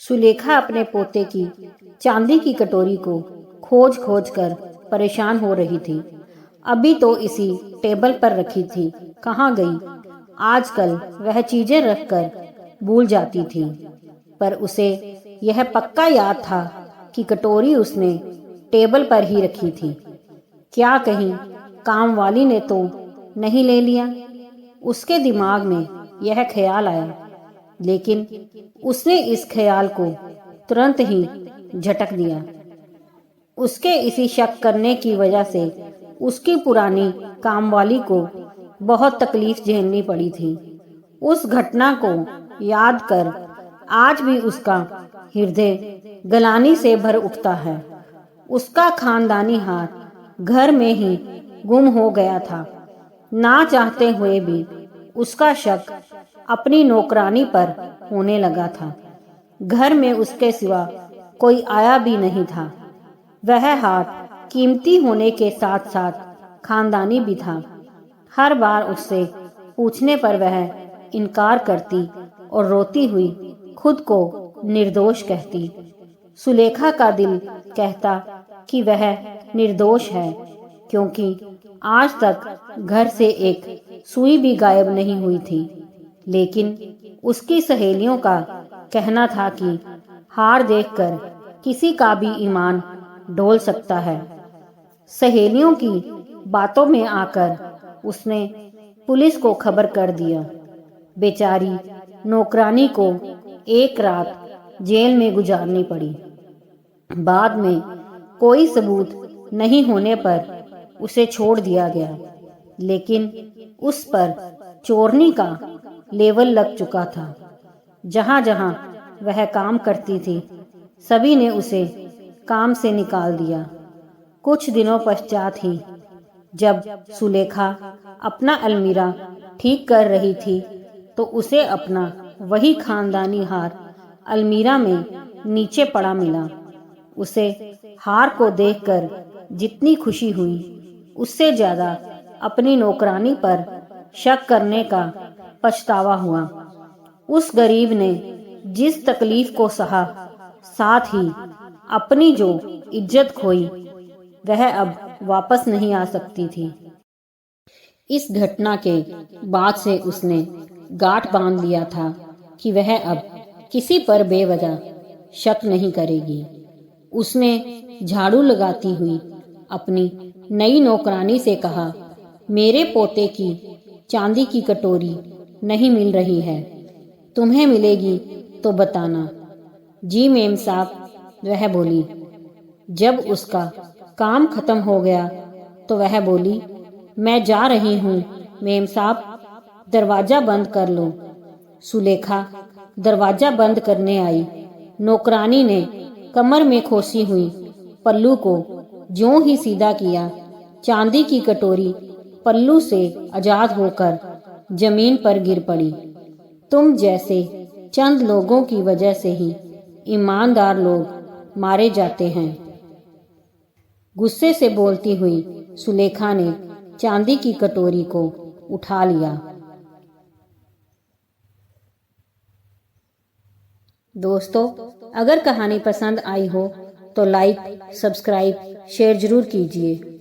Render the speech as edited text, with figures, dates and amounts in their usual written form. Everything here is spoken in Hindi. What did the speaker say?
सुलेखा अपने पोते की चांदी की कटोरी को खोज खोज कर परेशान हो रही थी। अभी तो इसी टेबल पर रखी थी, कहाँ गई? आजकल वह चीजें रखकर भूल जाती थी, पर उसे यह पक्का याद था कि कटोरी उसने टेबल पर ही रखी थी। क्या कहीं काम वाली ने तो नहीं ले लिया? उसके दिमाग में यह ख्याल आया, लेकिन उसने इस ख्याल को तुरंत ही झटक दिया। उसके इसी शक करने की वजह से उसकी पुरानी कामवाली को बहुत तकलीफ झेलनी पड़ी थी। उस घटना को याद कर आज भी उसका हृदय गलानी से भर उठता है। उसका खानदानी हाथ घर में ही गुम हो गया था। ना चाहते हुए भी उसका शक अपनी नौकरानी पर होने लगा था। घर में उसके सिवा कोई आया भी नहीं था। वह हाथ कीमती होने के साथ साथ खानदानी भी था। हर बार उससे पूछने पर वह इनकार करती और रोती हुई खुद को निर्दोष कहती। सुलेखा का दिल कहता कि वह निर्दोष है, क्योंकि आज तक घर से एक सुई भी गायब नहीं हुई थी। लेकिन उसकी सहेलियों का कहना था कि हार देखकर किसी का भी ईमान डोल सकता है। सहेलियों की बातों में आकर उसने पुलिस को खबर कर दिया। बेचारी नौकरानी को एक रात जेल में गुजारनी पड़ी। बाद में कोई सबूत नहीं होने पर उसे छोड़ दिया गया, लेकिन उस पर चोरनी का लेबल लग चुका था। जहां जहां वह काम करती थी, सभी ने उसे काम से निकाल दिया। कुछ दिनों पश्चात ही जब सुलेखा अपना अलमीरा ठीक कर रही थी, तो उसे अपना वही खानदानी हार अलमीरा में नीचे पड़ा मिला। उसे हार को देखकर जितनी खुशी हुई, उससे ज्यादा अपनी नौकरानी पर शक करने का पछतावा हुआ। उस गरीब ने जिस तकलीफ को सहा, साथ ही अपनी जो इज्जत खोई, वह अब वापस नहीं आ सकती थी। इस घटना के बाद से उसने गांठ बांध लिया था कि वह अब किसी पर बेवजह शक नहीं करेगी। उसने झाड़ू लगाती हुई अपनी नई नौकरानी से कहा, मेरे पोते की चांदी की कटोरी नहीं मिल रही है, तुम्हें मिलेगी तो बताना। जी मेम साहब, वह बोली। जब उसका काम खत्म हो गया तो वह बोली, मैं जा रही हूँ मेम साहब, दरवाजा बंद कर लो। सुलेखा दरवाजा बंद करने आई। नौकरानी ने कमर में खोसी हुई पल्लू को ज्यों ही सीधा किया, चांदी की कटोरी पल्लू से आजाद होकर जमीन पर गिर पड़ी। तुम जैसे चंद लोगों की वजह से ही ईमानदार लोग मारे जाते हैं। गुस्से से बोलती हुई सुलेखा ने चांदी की कटोरी को उठा लिया। दोस्तों, अगर कहानी पसंद आई हो तो लाइक, सब्सक्राइब, शेयर जरूर कीजिए।